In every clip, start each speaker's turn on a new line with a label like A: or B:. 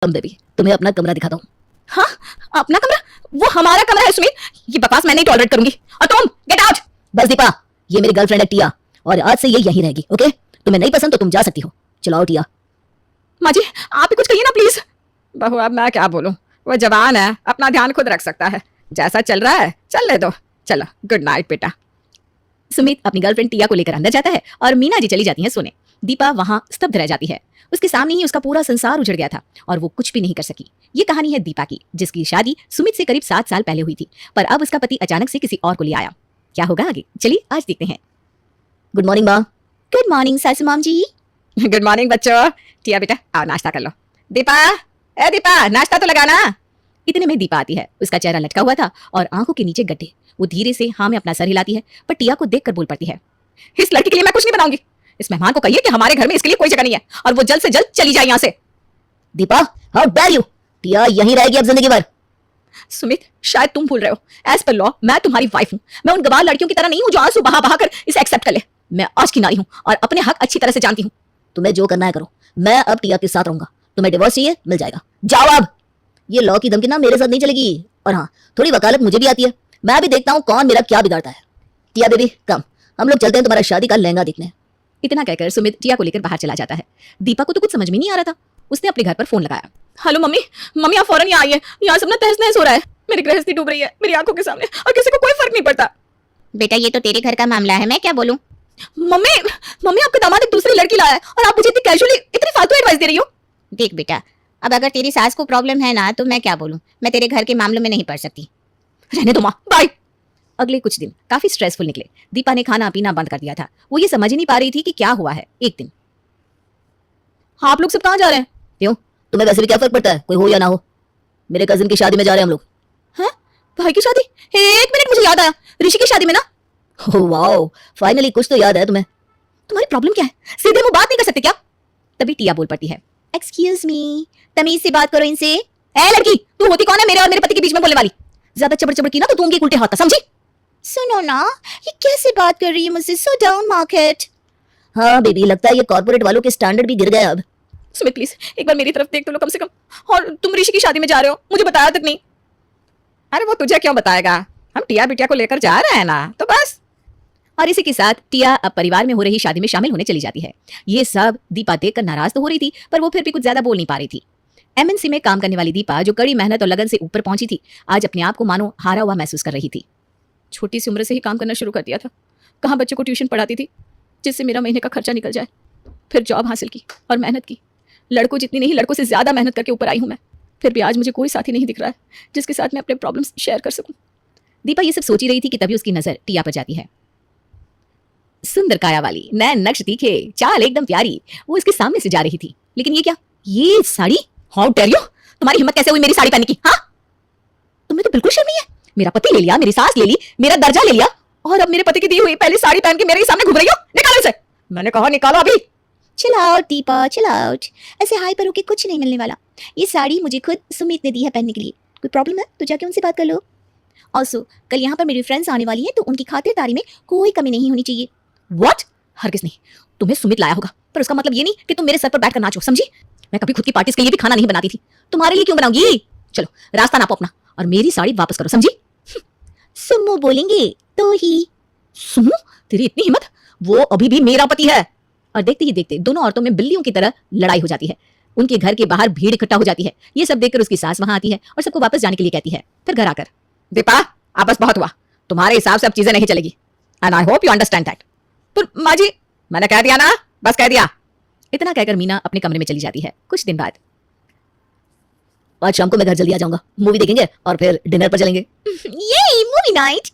A: Baby, तुम्हें अपना कमरा दिखाता हूँ।
B: हाँ, अपना कमरा? वो हमारा कमरा है सुमित, ये बकवास मैं नहीं टॉलरेट करूंगी। और तुम गेट आउट।
A: बस दीपा, ये मेरी गर्लफ्रेंड है टिया, और आज से ये यहीं रहेगी। ओके, तुम्हें नहीं पसंद तो तुम जा सकती हो। चलो आओ टिया।
B: माँ जी, आप ही कुछ कहिए ना प्लीज। बहू, अब मैं क्या बोलूं, वो जवान है, अपना ध्यान खुद रख सकता है। जैसा चल रहा है चल ले दो। चलो गुड नाइट बेटा।
C: सुमित अपनी गर्लफ्रेंड टिया को लेकर अंदर जाता है और मीना जी चली जाती हैं सोने। दीपा वहां स्तब्ध रह जाती है। उसके सामने ही उसका पूरा संसार उजड़ गया था और वो कुछ भी नहीं कर सकी। ये कहानी है दीपा की, जिसकी शादी सुमित से करीब 7 साल पहले हुई थी, पर अब उसका पति अचानक से किसी और को ले आया। क्या होगा आगे, चलिए आज देखते हैं।
A: गुड मॉर्निंग माँ।
C: गुड मॉर्निंग सासू माम जी।
B: गुड मॉर्निंग बच्चों। टिया बेटा आओ नाश्ता कर लो। दीपा, ए दीपा, नाश्ता तो लगाना।
C: इतने में दीपा आती है। उसका चेहरा लटका हुआ था और आंखों के नीचे गड्ढे। वो धीरे से हाँ में अपना सर हिलाती है, पर टिया को देखकर बोल पड़ती है,
B: इस लड़की के लिए मैं कुछ नहीं बनाऊंगी। इस मेहमान को कहिए कि हमारे घर में इसके लिए कोई जगह नहीं है और वो जल्द से जल्द चली जाए यहाँ से।
A: Deepa, how dare you. Tia यहीं रहेगी अब जिंदगी भर।
B: सुमित, शायद तुम भूल रहे हो, एज पर लॉ मैं तुम्हारी वाइफ हूँ। मैं उन गवार लड़कियों की तरह नहीं हूँ जो आंसू बहा बहा कर इसे एक्सेप्ट कर ले। मैं आज की नारी हूँ और अपने हक अच्छी तरह से जानती हूँ।
A: तुम्हें जो करना है करो, मैं अब टिया के साथ रहूंगा। तुम्हें डिवोर्स चाहिए, मिल जाएगा, जाओ अब। ये लॉ की धमकी ना मेरे साथ नहीं चलेगी। और हाँ, थोड़ी वकालत मुझे भी आती है। मैं भी देखता हूँ कौन मेरा क्या बिगाड़ता है। टिया बेबी कम, हम लोग चलते हैं तुम्हारा शादी का लहंगा देखने।
C: इतना कहकर सुमित टिया को लेकर बाहर चला जाता है। दीपा को तो कुछ समझ में नहीं आ रहा था। उसने अपने घर पर फोन लगाया।
B: हेलो मम्मी, मम्मी आप फौरन यहाँ आइए। यहाँ सब ना तहस नहस हो रहा है। मेरी गृहस्थी डूब रही है मेरी आंखों के सामने और किसी को कोई फर्क नहीं पड़ता।
D: बेटा ये तो तेरे घर का मामला है, मैं क्या बोलूं।
B: मम्मी, मम्मी आपका दामाद एक दूसरी लड़की लाया है और आप मुझे इतनी कैजुअली इतनी फालतू एडवाइस दे रही हो।
D: देख बेटा, अब अगर तेरी सास को प्रॉब्लम है ना तो मैं क्या बोलूं, मैं तेरे घर के मामलों में नहीं पड़ सकती।
B: रहने दो माँ, बाय।
C: अगले कुछ दिन काफी स्ट्रेसफुल निकले। दीपा ने खाना पीना बंद कर दिया था। वो ये समझ ही नहीं पा रही थी कि क्या हुआ है। एक दिन,
B: हाँ आप लोग सब कहाँ जा रहे हैं?
A: क्यों, तुम्हें वैसे भी क्या फर्क पड़ता है, कोई हो या ना हो। मेरे कजिन की शादी में जा रहे हैं हम लोग।
B: हैं? भाई की शादी? एक मिनट, मुझे याद आया, ऋषि की शादी में ना।
A: वाओ, फाइनली कुछ तो याद है तुम्हें।
B: तुम्हारी प्रॉब्लम क्या है, सीधे मुंह बात नहीं कर सकते क्या?
C: तभी टिया बोल पड़ती है,
D: एक्सक्यूज मी, तमीज से बात करो इनसे।
B: ए लड़की, तू होती कौन है मेरे और मेरे पति के बीच में बोलने वाली? ज्यादा चबड़ चबड़ की ना तो तू उनके उल्टे हाथ था, समझी?
D: सुनो ना, ये कैसे बात कर रही है मुझसे, सो डाउन मार्केट।
A: हाँ बेबी, लगता है ये कॉर्पोरेट वालों के स्टैंडर्ड भी गिर गए अब।
B: सुमित प्लीज एक बार मेरी तरफ देख तो लो कम से कम। और तुम ऋषि की शादी में जा रहे हो, मुझे बताया तक नहीं। अरे वो तुझे क्यों बताएगा, हम टिया बिटिया को लेकर जा रहे हैं ना, तो बस।
C: और इसी के साथ टिया अब परिवार में हो रही शादी में शामिल होने चली जाती है। ये सब दीपा देखकर नाराज तो हो रही थी, पर वो फिर भी कुछ ज्यादा बोल नहीं पा रही थी। एमएनसी में काम करने वाली दीपा, जो कड़ी मेहनत और लगन से ऊपर पहुंची थी, आज अपने आप को मानो हारा हुआ महसूस कर रही थी।
B: छोटी सी उम्र से ही काम करना शुरू कर दिया था। कहाँ बच्चों को ट्यूशन पढ़ाती थी जिससे मेरा महीने का खर्चा निकल जाए। फिर जॉब हासिल की और मेहनत की। लड़कों जितनी नहीं, लड़कों से ज्यादा मेहनत करके ऊपर आई हूँ मैं। फिर भी आज मुझे कोई साथी नहीं दिख रहा है जिसके साथ मैं अपने प्रॉब्लम्स शेयर कर सकूं।
C: दीपा ये सब सोची रही थी कि तभी उसकी नजर टिया पर जाती है। सुंदर काया वाली, नैन नक्श तीखे, चाल एकदम प्यारी, वो इसके सामने से जा रही थी। लेकिन ये क्या, ये साड़ी?
B: हाउ डेयर यू, तुम्हारी हिम्मत कैसे हुई मेरी साड़ी पहनने की? हाँ,
C: तुम्हें तो बिल्कुल शर्म नहीं है।
B: मेरा पति ले लिया, मेरी सास ले ली, मेरा दर्जा ले लिया, और अब मेरे पति की दी हुई पहली साड़ी पहन के मेरे ही सामने घूम रही हो। निकालो इसे, मैंने कहा निकालो अभी।
D: Chill out Deepa, chill out. ऐसे हाई पर होके कुछ नहीं मिलने वाला। ये साड़ी मुझे खुद सुमित ने दी है पहनने के लिए। कोई प्रॉब्लम है तो जाके उनसे बात कर लो। ऑल्सो कल यहाँ पर मेरी फ्रेंड्स आने वाली हैं, तो उनकी खातिरदारी में कोई कमी नहीं होनी चाहिए।
B: व्हाट? हरगिज नहीं, तुम्हें सुमित लाया होगा, पर उसका मतलब ये नहीं कि तुम मेरे सर पर बैठकर नाचो, समझी? मैं कभी खुद की पार्टीज के लिए भी खाना नहीं बनाती थी, तुम्हारे लिए क्यों बनाऊंगी? चलो रास्ता नापो अपना और मेरी साड़ी वापस करो, समझी?
D: सुमो बोलेंगे तो ही।
B: सुमो? तेरी इतनी हिम्मत? वो अभी भी मेरा पति है।
C: और देखते ही देखते दोनों औरतों में बिल्लियों की तरह लड़ाई हो जाती है। उनके घर के बाहर भीड़ इकट्ठा हो जाती है। ये सब देखकर उसकी सास वहां आती है और सबको वापस जाने के लिए कहती है। फिर घर आकर,
B: दीपा आपस बहुत हुआ, तुम्हारे हिसाब से अब चीजें नहीं चलेगी, and I hope you understand that. पर माँ जी, मैंने कह दिया ना, बस कह दिया।
C: इतना कहकर मीना अपने कमरे में चली जाती है। कुछ दिन बाद,
A: आज शाम को मैं घर जल्दी आ जाऊंगा, मूवी देखेंगे और फिर डिनर पर चलेंगे।
D: ये मूवी नाइट।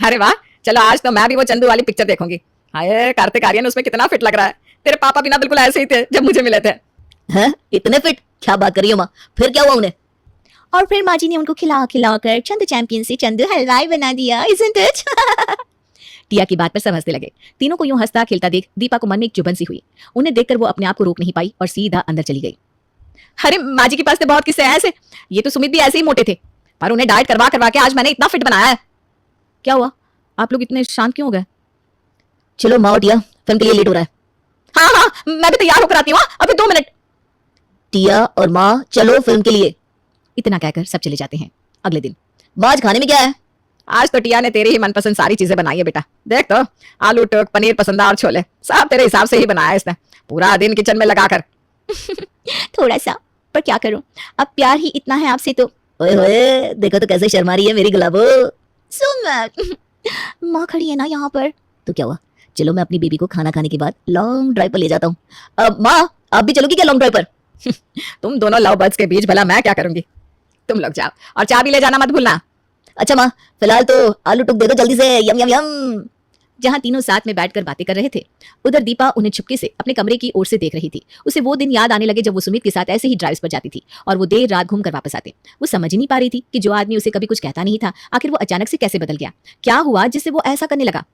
B: अरे वाह, चलो आज तो मैं भी वो चंदू वाली पिक्चर देखूंगी। हाय, कार्तिक आर्यन उसमें कितना फिट लग रहा है। तेरे पापा भी ना बिल्कुल ऐसे ही थे जब मुझे मिले थे।
A: हैं, इतने फिट? क्या बात कर रही हो माँ, फिर क्या हुआ उन्हें?
D: और फिर माँ जी ने उनको खिला खिला कर चंदू चैंपियन से चंदू हलवाई बना दिया, isn't it?
C: टिया की बात पर सब हंसने लगे। तीनों को यूं हंसता खेलता देख दीपा को मन में एक चुभन सी हुई। उन्हें देखकर वो अपने आप को रोक नहीं पाई और सीधा अंदर चली गई।
B: अरे माँ जी के पास तो बहुत किस्से हैं ऐसे। ये तो सुमित भी ऐसे ही मोटे थे, पर उन्हें डाइट करवा करवा के आज मैंने इतना फिट बनाया है।
C: क्या हुआ, आप लोग इतने शांत क्यों हो गए?
A: चलो माँ टिया, फिल्म के लिए लेट हो रहा है।
B: हाँ हाँ, मैं भी तैयार होकर आती हूँ, अभी 2 मिनट।
A: टिया और माँ चलो फिल्म के लिए।
C: इतना कहकर सब चले जाते हैं। अगले दिन,
A: माँ आज खाने में क्या है?
C: आज तो टिया ने तेरी ही मनपसंद सारी चीजें बनाई है बेटा। देख तो, आलू टोक, पनीर पसंदार छोले, सब तेरे हिसाब से ही बनाया है इसने, पूरा दिन किचन में लगाकर।
D: थोड़ा सा, पर क्या करूं, अब प्यार ही इतना है आपसे तो।
A: ओए होए, देखो तो कैसे शर्मा रही है मेरी गुलाबो।
D: सुमित, माँ खड़ी है ना यहाँ पर।
A: तो क्या हुआ, चलो मैं अपनी बेबी को खाना खाने के बाद लॉन्ग ड्राइव पर ले जाता हूँ। माँ आप भी चलोगी क्या लॉन्ग ड्राइव पर?
C: तुम दोनों लव बर्ड्स के बीच भला मैं क्या करूंगी। तुम लोग जाओ, और चाबी ले जाना मत भूलना।
A: अच्छा माँ, फिलहाल तो आलू टुक दे दो जल्दी से, यम यम यम।
C: जहां तीनों साथ में बैठकर बातें कर रहे थे, उधर दीपा उन्हें चुपके से अपने कमरे की ओर से देख रही थी। उसे वो दिन याद आने लगे जब वो सुमित के साथ ऐसे ही ड्राइव्स पर जाती थी और वो देर रात घूम कर वापस आते। वो समझ ही नहीं पा रही थी कि जो आदमी उसे कभी कुछ कहता नहीं था, आखिर वो अचानक से कैसे बदल गया। क्या हुआ जिससे वो ऐसा करने लगा।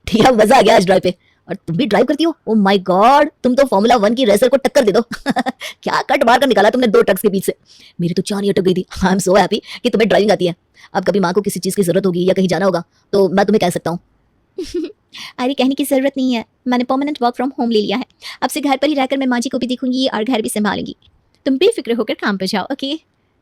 A: ठीक है, मजा आ गया आज ड्राइव पे। और तुम भी ड्राइव करती हो? ओ माय गॉड, तुम तो फॉर्मूला 1 की रेसर को टक्कर दे दो। क्या कट मार कर निकाला तुमने 2 ट्रक्स के बीच से। मेरी तो जान ही अटक गई थी। आई एम सो हैप्पी कि तुम्हें ड्राइविंग आती है। अब कभी माँ को किसी चीज की जरूरत होगी या कहीं जाना होगा तो मैं तुम्हें कह सकता हूँ।
D: अरे कहने की जरूरत नहीं है, मैंने परमानेंट वर्क फ्रॉम होम ले लिया है। अब से घर पर ही रहकर मैं माँ जी को भी देखूंगी और घर भी संभालूंगी। तुम बेफिक्र होकर काम पर जाओ, ओके?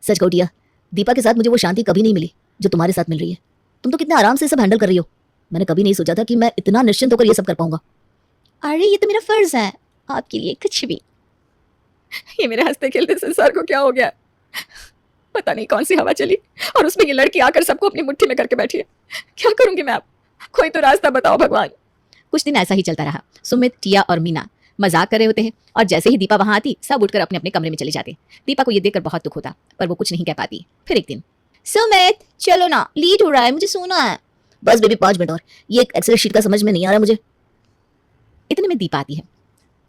A: सच कहूँ टिया, दीपा के साथ मुझे वो शांति कभी नहीं मिली जो तुम्हारे साथ मिल रही है। तुम तो कितने आराम से सब हैंडल कर रही हो। मैंने कभी नहीं सोचा था कि मैं इतना निश्चिंत होकर ये सब कर पाऊंगा।
D: अरे ये तो मेरा फर्ज है आपके लिए, कुछ भी।
B: ये मेरे हंसते खेलते संसार को क्या हो गया, पता नहीं कौन सी हवा चली और उसमें ये लड़की आकर सबको अपनी मुट्ठी में करके बैठी है। क्या करूंगी मैं अब, कोई तो रास्ता बताओ भगवान।
C: कुछ दिन ऐसा ही चलता रहा। सुमित, टिया और मीना मजाक कर रहे होते हैं और जैसे ही दीपा वहां आती, सब उठकर अपने अपने कमरे में चले जाते। दीपा को ये देखकर बहुत दुख होता, पर वो कुछ नहीं कह पाती। फिर एक दिन,
D: सुमित चलो ना, लेट हो रहा है, मुझे सोना है।
A: बस बेबी 5 मिनट और, ये एक एक्सेल शीट का समझ में नहीं आ रहा मुझे।
C: इतने में दीपा आती है।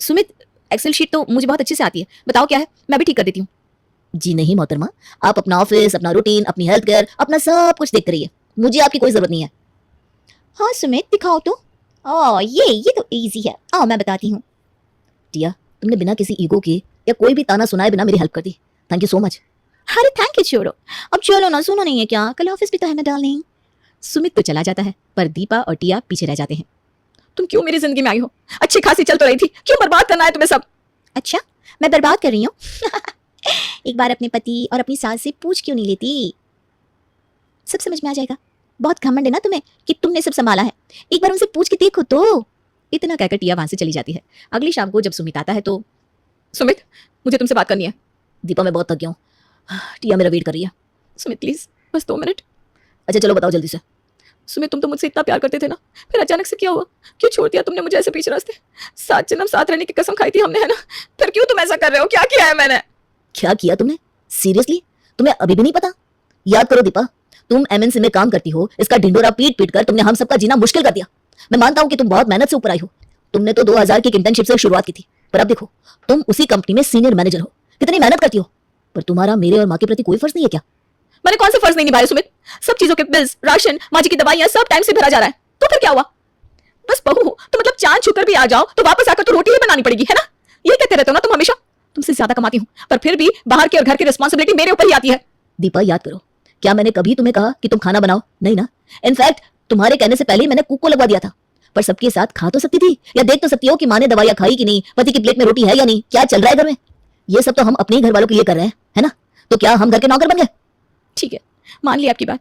C: सुमित, एक्सेल शीट तो मुझे बहुत अच्छे से आती है, बताओ क्या है, मैं भी ठीक कर देती हूँ।
A: जी नहीं मोहतरमा, आप अपना ऑफिस, अपना रूटीन, अपनी हेल्थ केयर, अपना सब कुछ देखते रहिए। मुझे आपकी कोई जरूरत नहीं है।
D: हाँ सुमित दिखाओ तो। ओ ये तो इजी है, आओ मैं बताती हूँ।
A: टिया, तुमने बिना किसी ईगो के या कोई भी ताना सुनाए बिना मेरी हेल्प कर दी। Thank you so much.
D: अरे थैंक यू छोड़ो, अब चलो ना, सोना नहीं है क्या? कल ऑफिस भी तो है ना डार्लिंग।
C: सुमित तो चला जाता है, पर दीपा और टिया पीछे रह जाते हैं।
B: तुम क्यों मेरी जिंदगी में आई हो? अच्छी खासी चल तो रही थी, क्यों बर्बाद करना है तुम्हें सब?
D: अच्छा, मैं बर्बाद कर रही हूँ? एक बार अपने पति और अपनी सास से पूछ क्यों नहीं लेती? सब समझ में आ जाएगा। बहुत घमंड है ना तुम्हें कि तुमने सब संभाला है। एक बार उनसे पूछ के देखो तो।
C: इतना कहकर टिया वहां से चली जाती है। अगली शाम को जब सुमित आता है तो,
B: सुमित, मुझे तुमसे बात करनी है।
A: दीपा मैं बहुत थक गया हूँ। टिया मेरा वेट कर रही है।
B: सुमित प्लीज, बस 2 मिनट।
A: अच्छा चलो बताओ जल्दी से।
B: सुमित, तुम तो मुझसे इतना प्यार करते थे ना, फिर अचानक से क्या हुआ? क्यों छोड़ दिया तुमने मुझे ऐसे बीच रास्ते? 7 जन्म साथ रहने की कसम खाई थी हमने, है ना? फिर क्यों तुम ऐसा कर रहे हो? क्या किया है मैंने?
A: क्या किया तुमने? सीरियसली तुम्हें अभी भी नहीं पता? याद करो दीपा, तुम एमएनसी में काम करती हो, इसका ढिंडोरा पीट पीट कर तुमने हम सबका जीना मुश्किल कर दिया। मैं मानता हूँ कि तुम बहुत मेहनत से ऊपर आई हो। तुमने तो 2000 की इंटर्नशिप से शुरुआत की थी, पर अब देखो तुम उसी कंपनी में सीनियर मैनेजर हो। कितनी मेहनत करती हो, पर तुम्हारा मेरे और माँ के प्रति कोई फर्ज नहीं है क्या?
B: मैंने कौन से फर्ज नहीं निभाए सुमित? सब चीजों के बिल्स, राशन, माँ जी की दवाइयां सब टाइम से भरा जा रहा है, तो फिर क्या हुआ? बस बहू हो तो मतलब चांद छूकर भी आ जाओ तो वापस आकर तो रोटी ही बनानी पड़ेगी, है ना? ये कहते रहते हो ना तुम हमेशा। तुमसे ज्यादा कमाती हूँ, पर फिर भी बाहर की और घर की रिस्पॉन्सिबिलिटी मेरे ऊपर ही आती है।
A: दीपा याद करो, क्या मैंने कभी तुम्हें कहा कि तुम खाना बनाओ? नहीं ना। इनफैक्ट तुम्हारे कहने से पहले ही मैंने कुक को लगवा दिया था। पर सबके साथ खा तो सकती थी, या देख तो सकती हो कि माँ ने दवाइयाँ खाई कि नहीं, पति की प्लेट में रोटी है या नहीं, क्या चल रहा है घर में। ये सब तो हम अपने ही घर वालों के लिए कर रहे हैं, है ना? तो क्या हम घर के नौकर बन गए?
B: ठीक है, मान ली आपकी बात।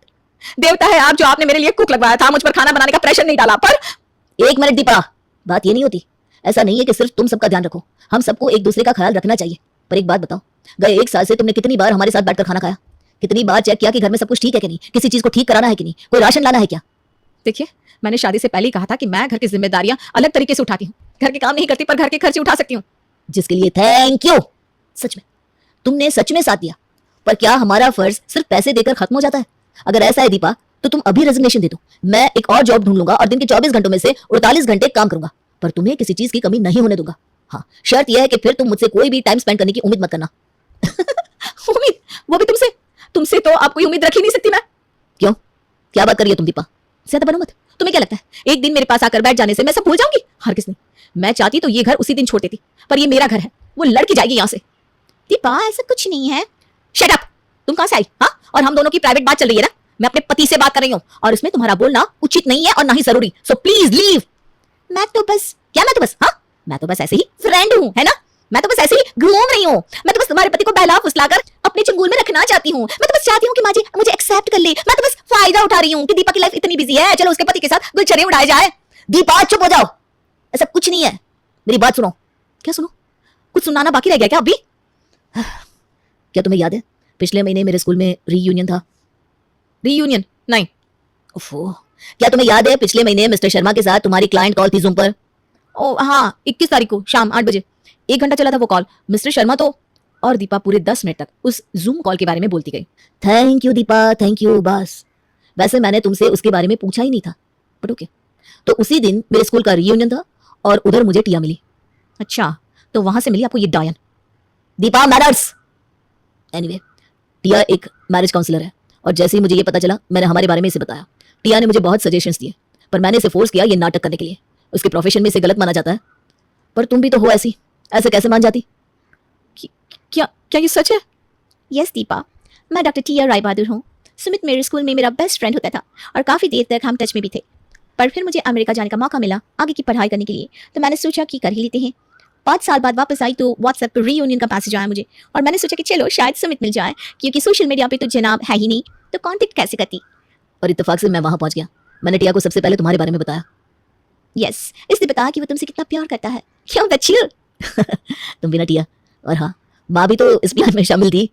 B: देवता है आप जो आपने मेरे लिए कुक लगवाया था, मुझ पर खाना बनाने का प्रेशर नहीं डाला। पर
A: 1 मिनट दीपा, बात ये नहीं होती। ऐसा नहीं है कि सिर्फ तुम सबका ध्यान रखो, हम सबको एक दूसरे का ख्याल रखना चाहिए। पर एक बात बताओ, गए 1 साल से तुमने कितनी बार हमारे साथ बैठकर खाना खाया? कितनी बार चेक किया कि घर में सब कुछ ठीक है कि नहीं, किसी चीज को ठीक कराना है कि नहीं, कोई राशन लाना है क्या?
B: देखिए, मैंने शादी से पहले ही कहा था कि मैं घर की जिम्मेदारियां अलग तरीके से उठाती हूँ। घर के काम नहीं करती, पर घर के खर्चे उठा सकती हूँ।
A: जिसके लिए थैंक यू। सच में तुमने सच में साथ दिया। पर क्या हमारा फर्ज सिर्फ पैसे देकर खत्म हो जाता है? अगर ऐसा है दीपा, तो तुम अभी रेजिग्नेशन दे दो। मैं एक और जॉब ढूंढ लूंगा और दिन के 24 घंटों में से 48 घंटे काम करूंगा, पर तुम्हें किसी चीज की कमी नहीं होने दूंगा। हाँ, शर्त यह है कि फिर तुम मुझसे कोई भी टाइम स्पेंड करने की उम्मीद मत करना।
B: उम्मीद? वो भी तुमसे? तुमसे तो आप कोई उम्मीद रख ही नहीं सकती मैं।
A: क्यों? क्या बात कर रही हो तुम दीपा?
B: ज्यादा बनो मत। तुम्हें क्या लगता है एक दिन मेरे पास आकर बैठ जाने से मैं सब भूल जाऊंगी? हर किस नहीं। मैं चाहती तो ये घर उसी दिन छोड़ देती, पर ये मेरा घर है, वो लड़की जाएगी यहाँ से।
D: दीपा ऐसा कुछ नहीं है।
B: Shut up! तुम कहाँ से आई? हाँ, और हम दोनों की प्राइवेट बात चल रही है ना। मैं अपने पति से बात कर रही हूँ और इसमें तुम्हारा बोलना उचित नहीं है और ना ही जरूरी। So please leave.
D: मैं तो बस
B: क्या मैं तो बस? हाँ, मैं तो बस ऐसे ही फ्रेंड हूँ, है ना?
C: मैं तो बस ऐसे ही घूम रही हूँ। मैं तो बस तुम्हारे पति को बहला फुसलाकर अपने चंगुल में रखना चाहती हूँ। मैं तो बस चाहती हूँ कि माँ जी मुझे एक्सेप्ट कर ले। मैं तो बस फायदा उठा रही हूँ कि दीपा की लाइफ इतनी बिजी है, चलो उसके पति के साथ गुलछड़े उड़ाए जाए।
A: दीपा चुप हो जाओ, ऐसा कुछ नहीं है। मेरी बात सुनो।
C: क्या सुनो? कुछ सुनाना बाकी रह गया क्या अभी?
A: क्या तुम्हें याद है पिछले महीने मेरे स्कूल में रीयूनियन था?
C: रीयूनियन? नहीं।
A: ओफो, क्या तुम्हें याद है पिछले महीने मिस्टर शर्मा के साथ तुम्हारी क्लाइंट कॉल थी जूम पर?
C: ओ हाँ, 21 तारीख को शाम 8 बजे 1 घंटा चला था वो कॉल। मिस्टर शर्मा तो, और दीपा पूरे 10 मिनट तक उस जूम कॉल के बारे में बोलती गई।
A: Thank you Deepa, thank you. बस वैसे मैंने तुमसे उसके बारे में पूछा ही नहीं था, बट ओके। तो उसी दिन मेरे स्कूल का रीयूनियन था और उधर मुझे टिया मिली।
C: अच्छा, तो वहां से मिली आपको ये डायन?
A: दीपा मैनर्स। एनीवे, टिया एक मैरिज काउंसलर है और जैसे ही मुझे ये पता चला मैंने हमारे बारे में इसे बताया। टिया ने मुझे बहुत सजेशंस दिए पर मैंने इसे फोर्स किया ये नाटक करने के लिए। उसके प्रोफेशन में इसे गलत माना जाता है, पर तुम भी तो हो ऐसी, ऐसे कैसे मान जाती?
C: क्या क्या ये सच है?
D: यस दीपा, मैं डॉक्टर टिया राय बहादुर हूँ। सुमित मेरे स्कूल में मेरा बेस्ट फ्रेंड होता था और काफ़ी देर तक हम टच में भी थे। पर फिर मुझे अमेरिका जाने का मौका मिला आगे की पढ़ाई करने के लिए, तो मैंने सोचा कि कर ही लेते हैं। 5 साल बाद वापस आई तो व्हाट्सएप पर रीयूनियन का मैसेज आया मुझे और मैंने सोचा कि चलो शायद सुमित मिल जाए, क्योंकि सोशल मीडिया पे तो जनाब है ही नहीं, तो कांटेक्ट कैसे करती।
A: और इत्तेफाक से मैं वहां पहुंच गया। मैंने टिया को सबसे पहले तुम्हारे बारे में बताया।
D: यस, इसने बताया कि वो तुमसे कितना प्यार करता है। क्यों बच्ची?
A: तुम भी ना टिया, और हाँ माँ भी तो इस प्लान में शामिल थी।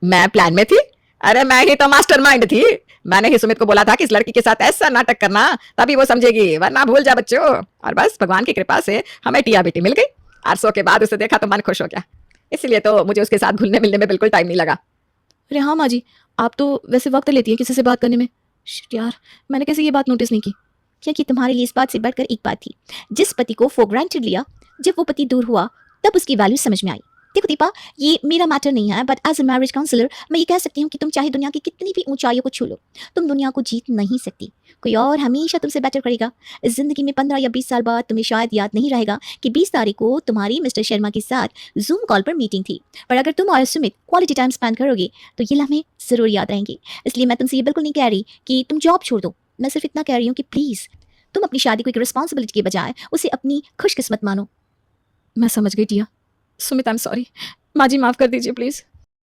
C: मैं प्लान में थी? अरे मैं ही तो मास्टरमाइंड थी। मैंने ही सुमित को बोला था कि इस लड़की के साथ ऐसा नाटक करना तभी वो समझेगी, वरना भूल जा बच्चों। और बस भगवान की कृपा से हमें टिया बेटी मिल गई। अरसों के बाद उसे देखा तो मन खुश हो गया, इसलिए तो मुझे उसके साथ घुलने मिलने में बिल्कुल टाइम नहीं लगा। अरे हाँ माँ जी, आप तो वैसे वक्त लेती है किसी से बात करने में। शिट यार, मैंने कैसे ये बात नोटिस नहीं की?
D: क्योंकि तुम्हारे लिए इस बात से बढ़कर एक बात थी। जिस पति को फॉर ग्रांटेड लिया, जब वो पति दूर हुआ तब उसकी वैल्यू समझ में आई। देखो दीपा, ये मेरा मैटर नहीं है, but as a marriage counsellor मैं ये कह सकती हूँ कि तुम चाहे दुनिया की कितनी भी ऊंचाइयों को छू लो, तुम दुनिया को जीत नहीं सकती। कोई और हमेशा तुमसे बेटर करेगा। इस जिंदगी में 15 या 20 साल बाद तुम्हें शायद याद नहीं रहेगा कि 20 तारीख को तुम्हारी मिस्टर शर्मा के साथ जूम कॉल पर मीटिंग थी, पर अगर तुम और सुमित क्वालिटी टाइम स्पेंड करोगे तो ये लम्हे जरूर याद रहेंगे। इसलिए मैं तुमसे ये बिल्कुल नहीं कह रही कि तुम जॉब छोड़ दो, मैं सिर्फ इतना कह रही हूँ कि प्लीज़ तुम अपनी शादी को एक रिस्पॉन्सिबिलिटी के बजाय उसे अपनी खुशकिस्मत मानो।
B: मैं समझ गई Tia. Sumit, I am sorry. माँ जी माफ कर दीजिए प्लीज।